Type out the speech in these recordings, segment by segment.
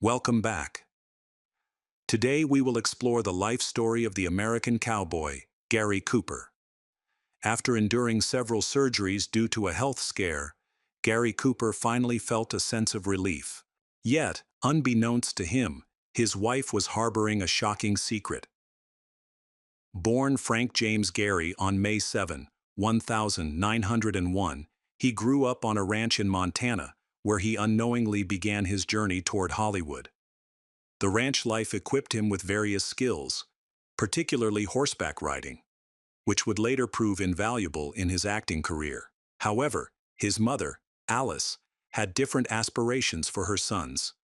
Welcome back. Today we will explore the life story of the American cowboy, Gary Cooper. After enduring several surgeries due to a health scare, Gary Cooper finally felt a sense of relief. Yet, unbeknownst to him, his wife was harboring a shocking secret. Born Frank James Gary on May 7, 1901, he grew up on a ranch in Montana, where he unknowingly began his journey toward Hollywood. The ranch life equipped him with various skills, particularly horseback riding, which would later prove invaluable in his acting career. However, his mother, Alice, had different aspirations for her sons.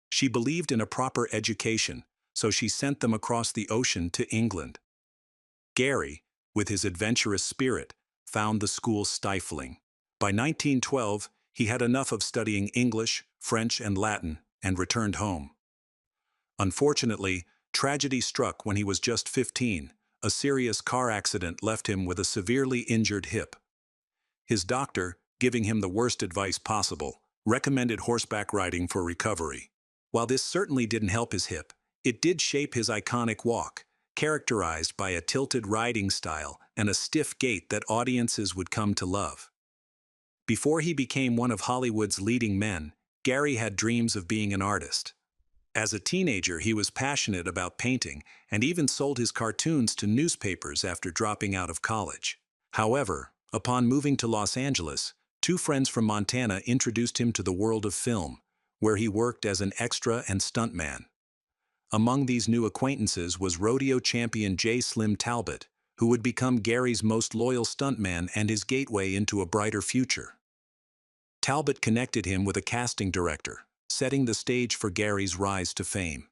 She believed in a proper education, so she sent them across the ocean to England. Gary, with his adventurous spirit, found the school stifling. By 1912, he had enough of studying English, French, and Latin, and returned home. Unfortunately, tragedy struck when he was just 15. A serious car accident left him with a severely injured hip. His doctor, giving him the worst advice possible, recommended horseback riding for recovery. While this certainly didn't help his hip, it did shape his iconic walk, characterized by a tilted riding style and a stiff gait that audiences would come to love. Before he became one of Hollywood's leading men, Gary had dreams of being an artist. As a teenager, he was passionate about painting and even sold his cartoons to newspapers after dropping out of college. However, upon moving to Los Angeles, two friends from Montana introduced him to the world of film, where he worked as an extra and stuntman. Among these new acquaintances was rodeo champion J. Slim Talbot, who would become Gary's most loyal stuntman and his gateway into a brighter future. Talbot connected him with a casting director, setting the stage for Gary's rise to fame.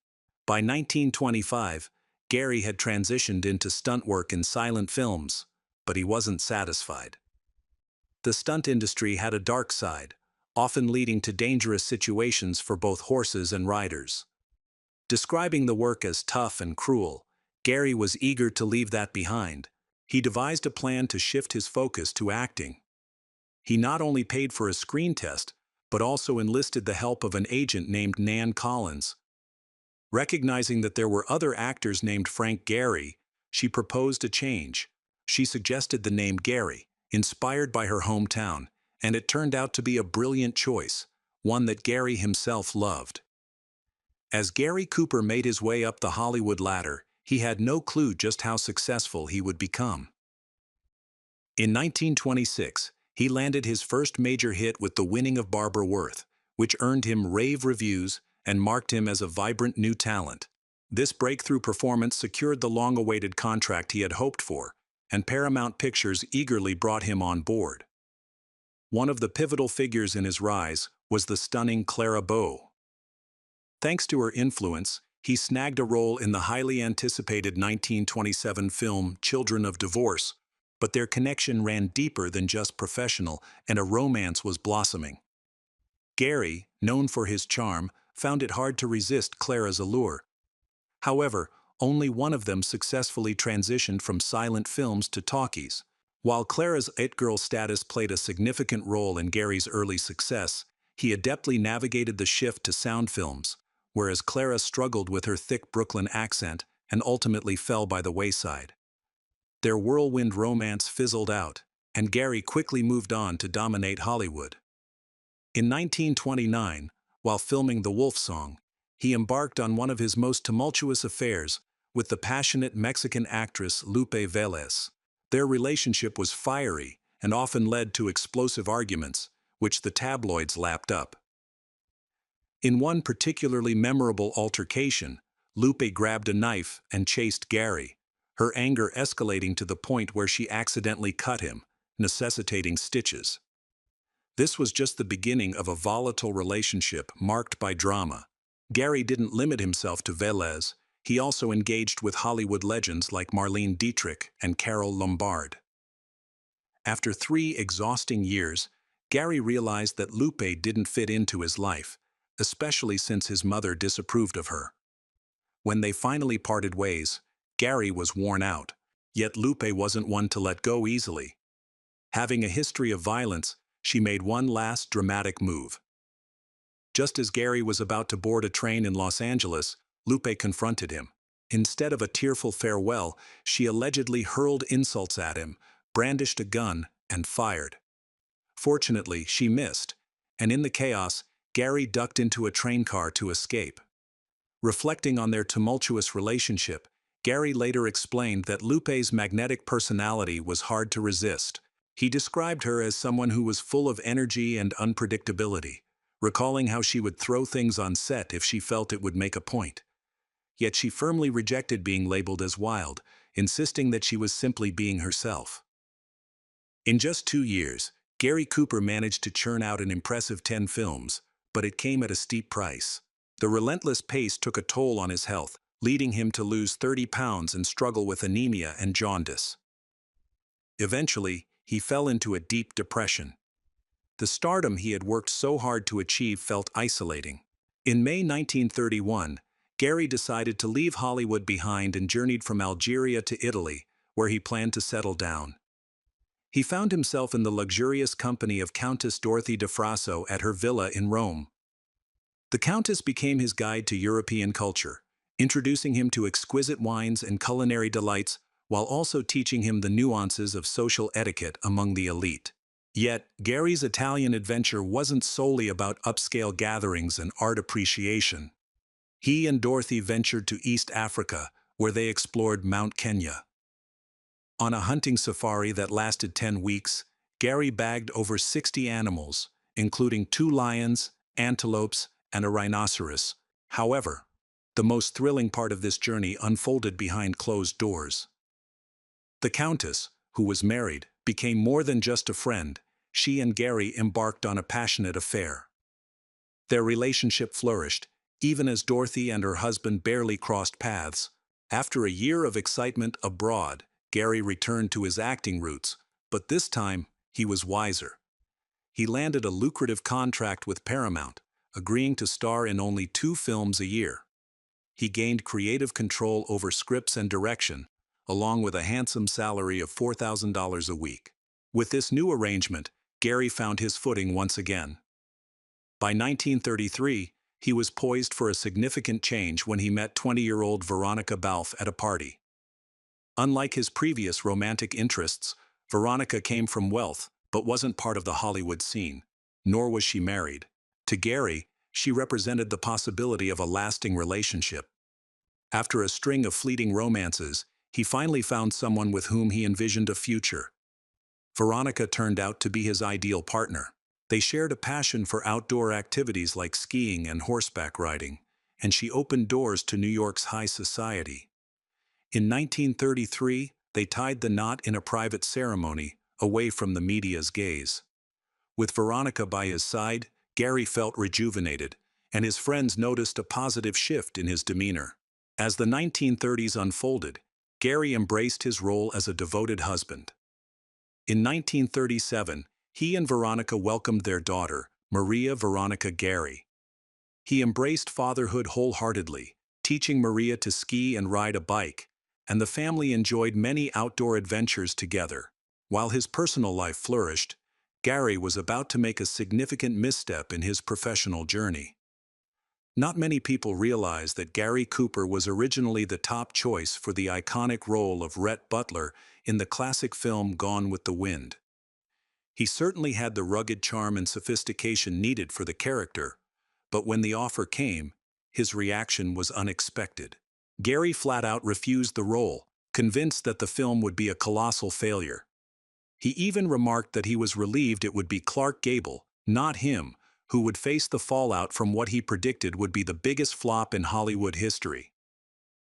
By 1925, Gary had transitioned into stunt work in silent films, but he wasn't satisfied. The stunt industry had a dark side, often leading to dangerous situations for both horses and riders. Describing the work as tough and cruel, Gary was eager to leave that behind. He devised a plan to shift his focus to acting. He not only paid for a screen test, but also enlisted the help of an agent named Nan Collins. Recognizing that there were other actors named Frank Gary, she proposed a change. She suggested the name Gary, inspired by her hometown, and it turned out to be a brilliant choice, one that Gary himself loved. As Gary Cooper made his way up the Hollywood ladder, he had no clue just how successful he would become. In 1926, he landed his first major hit with The Winning of Barbara Worth, which earned him rave reviews and marked him as a vibrant new talent. This breakthrough performance secured the long-awaited contract he had hoped for, and Paramount Pictures eagerly brought him on board. One of the pivotal figures in his rise was the stunning Clara Bow. Thanks to her influence, he snagged a role in the highly anticipated 1927 film Children of Divorce, but their connection ran deeper than just professional, and a romance was blossoming. Gary, known for his charm, found it hard to resist Clara's allure. However, only one of them successfully transitioned from silent films to talkies. While Clara's it-girl status played a significant role in Gary's early success, he adeptly navigated the shift to sound films, whereas Clara struggled with her thick Brooklyn accent and ultimately fell by the wayside. Their whirlwind romance fizzled out, and Gary quickly moved on to dominate Hollywood. In 1929, while filming The Wolf Song, he embarked on one of his most tumultuous affairs with the passionate Mexican actress Lupe Vélez. Their relationship was fiery and often led to explosive arguments, which the tabloids lapped up. In one particularly memorable altercation, Lupe grabbed a knife and chased Gary, her anger escalating to the point where she accidentally cut him, necessitating stitches. This was just the beginning of a volatile relationship marked by drama. Gary didn't limit himself to Velez, he also engaged with Hollywood legends like Marlene Dietrich and Carole Lombard. After 3 exhausting years, Gary realized that Lupe didn't fit into his life, especially since his mother disapproved of her. When they finally parted ways, Gary was worn out, yet Lupe wasn't one to let go easily. Having a history of violence, she made one last dramatic move. Just as Gary was about to board a train in Los Angeles, Lupe confronted him. Instead of a tearful farewell, she allegedly hurled insults at him, brandished a gun, and fired. Fortunately, she missed, and in the chaos, Gary ducked into a train car to escape. Reflecting on their tumultuous relationship, Gary later explained that Lupe's magnetic personality was hard to resist. He described her as someone who was full of energy and unpredictability, recalling how she would throw things on set if she felt it would make a point. Yet she firmly rejected being labeled as wild, insisting that she was simply being herself. In just 2 years, Gary Cooper managed to churn out an impressive 10 films, but it came at a steep price. The relentless pace took a toll on his health, leading him to lose 30 pounds and struggle with anemia and jaundice. Eventually, he fell into a deep depression. The stardom he had worked so hard to achieve felt isolating. In May 1931, Gary decided to leave Hollywood behind and journeyed from Algeria to Italy, where he planned to settle down. He found himself in the luxurious company of Countess Dorothy de Frasso at her villa in Rome. The Countess became his guide to European culture, introducing him to exquisite wines and culinary delights, while also teaching him the nuances of social etiquette among the elite. Yet, Gary's Italian adventure wasn't solely about upscale gatherings and art appreciation. He and Dorothy ventured to East Africa, where they explored Mount Kenya. On a hunting safari that lasted 10 weeks, Gary bagged over 60 animals, including 2 lions, antelopes, and a rhinoceros. However, the most thrilling part of this journey unfolded behind closed doors. The Countess, who was married, became more than just a friend. She and Gary embarked on a passionate affair. Their relationship flourished, even as Dorothy and her husband barely crossed paths. After a year of excitement abroad, Gary returned to his acting roots, but this time, he was wiser. He landed a lucrative contract with Paramount, agreeing to star in only 2 films a year. He gained creative control over scripts and direction, along with a handsome salary of $4,000 a week. With this new arrangement, Gary found his footing once again. By 1933, he was poised for a significant change when he met 20-year-old Veronica Balfe at a party. Unlike his previous romantic interests, Veronica came from wealth but wasn't part of the Hollywood scene, nor was she married. To Gary, she represented the possibility of a lasting relationship. After a string of fleeting romances, he finally found someone with whom he envisioned a future. Veronica turned out to be his ideal partner. They shared a passion for outdoor activities like skiing and horseback riding, and she opened doors to New York's high society. In 1933, they tied the knot in a private ceremony, away from the media's gaze. With Veronica by his side, Gary felt rejuvenated, and his friends noticed a positive shift in his demeanor. As the 1930s unfolded, Gary embraced his role as a devoted husband. In 1937, he and Veronica welcomed their daughter, Maria Veronica Gary. He embraced fatherhood wholeheartedly, teaching Maria to ski and ride a bike, and the family enjoyed many outdoor adventures together. While his personal life flourished, Gary was about to make a significant misstep in his professional journey. Not many people realize that Gary Cooper was originally the top choice for the iconic role of Rhett Butler in the classic film Gone with the Wind. He certainly had the rugged charm and sophistication needed for the character, but when the offer came, his reaction was unexpected. Gary flat out refused the role, convinced that the film would be a colossal failure. He even remarked that he was relieved it would be Clark Gable, not him, who would face the fallout from what he predicted would be the biggest flop in Hollywood history.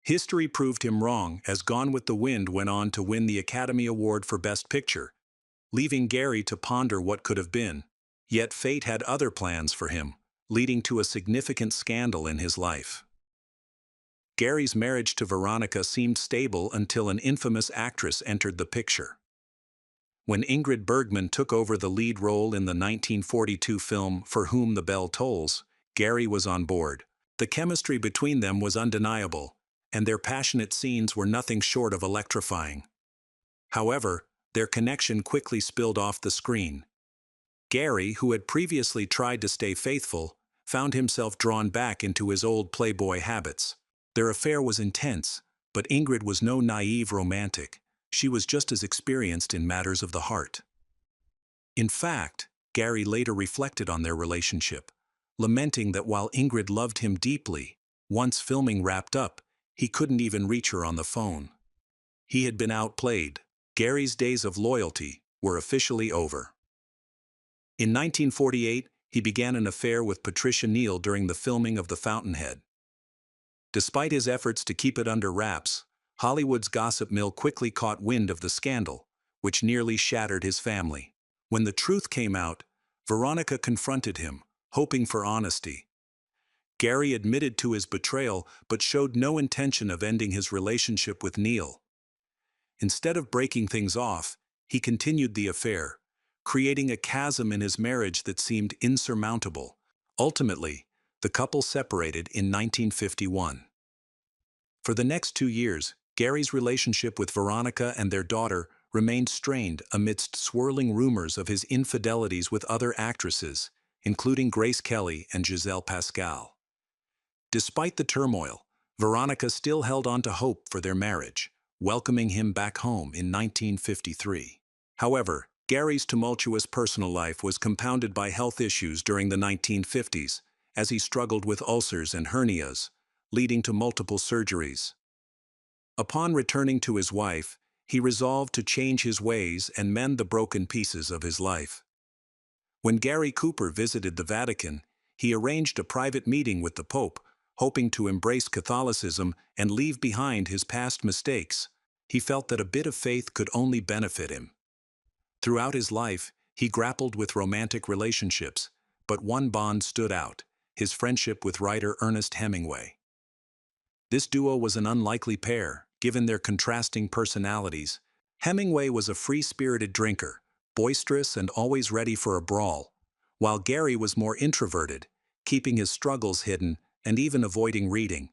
History proved him wrong, as Gone with the Wind went on to win the Academy Award for Best Picture, leaving Gary to ponder what could have been. Yet fate had other plans for him, leading to a significant scandal in his life. Gary's marriage to Veronica seemed stable until an infamous actress entered the picture. When Ingrid Bergman took over the lead role in the 1942 film For Whom the Bell Tolls, Gary was on board. The chemistry between them was undeniable, and their passionate scenes were nothing short of electrifying. However, their connection quickly spilled off the screen. Gary, who had previously tried to stay faithful, found himself drawn back into his old playboy habits. Their affair was intense, but Ingrid was no naive romantic. She was just as experienced in matters of the heart. In fact, Gary later reflected on their relationship, lamenting that while Ingrid loved him deeply, once filming wrapped up, he couldn't even reach her on the phone. He had been outplayed. Gary's days of loyalty were officially over. In 1948, he began an affair with Patricia Neal during the filming of The Fountainhead. Despite his efforts to keep it under wraps, Hollywood's gossip mill quickly caught wind of the scandal, which nearly shattered his family. When the truth came out, Veronica confronted him, hoping for honesty. Gary admitted to his betrayal but showed no intention of ending his relationship with Neal. Instead of breaking things off, he continued the affair, creating a chasm in his marriage that seemed insurmountable. Ultimately, the couple separated in 1951. For the next 2 years, Gary's relationship with Veronica and their daughter remained strained amidst swirling rumors of his infidelities with other actresses, including Grace Kelly and Giselle Pascal. Despite the turmoil, Veronica still held on to hope for their marriage, welcoming him back home in 1953. However, Gary's tumultuous personal life was compounded by health issues during the 1950s, as he struggled with ulcers and hernias, leading to multiple surgeries. Upon returning to his wife, he resolved to change his ways and mend the broken pieces of his life. When Gary Cooper visited the Vatican, he arranged a private meeting with the Pope, hoping to embrace Catholicism and leave behind his past mistakes. He felt that a bit of faith could only benefit him. Throughout his life, he grappled with romantic relationships, but one bond stood out: his friendship with writer Ernest Hemingway. This duo was an unlikely pair, given their contrasting personalities. Hemingway was a free-spirited drinker, boisterous and always ready for a brawl, while Gary was more introverted, keeping his struggles hidden and even avoiding reading.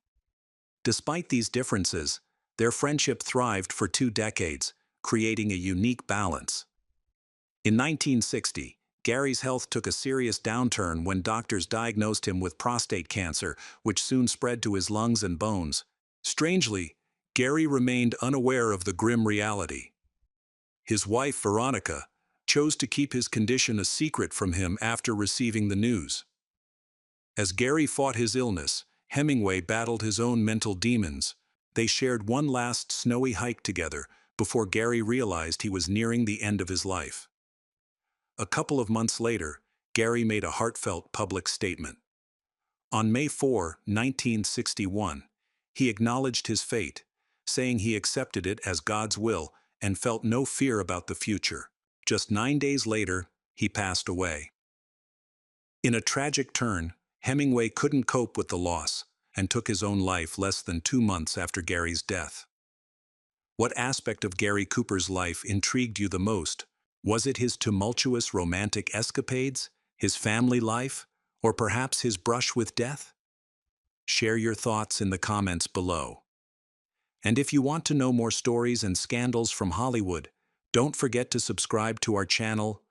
Despite these differences, their friendship thrived for 2 decades, creating a unique balance. In 1960, Gary's health took a serious downturn when doctors diagnosed him with prostate cancer, which soon spread to his lungs and bones. Strangely, Gary remained unaware of the grim reality. His wife, Veronica, chose to keep his condition a secret from him after receiving the news. As Gary fought his illness, Hemingway battled his own mental demons. They shared one last snowy hike together before Gary realized he was nearing the end of his life. A couple of months later, Gary made a heartfelt public statement. On May 4, 1961, he acknowledged his fate, saying he accepted it as God's will and felt no fear about the future. Just 9 days later, he passed away. In a tragic turn, Hemingway couldn't cope with the loss and took his own life less than 2 months after Gary's death. What aspect of Gary Cooper's life intrigued you the most? Was it his tumultuous romantic escapades, his family life, or perhaps his brush with death? Share your thoughts in the comments below. And if you want to know more stories and scandals from Hollywood, don't forget to subscribe to our channel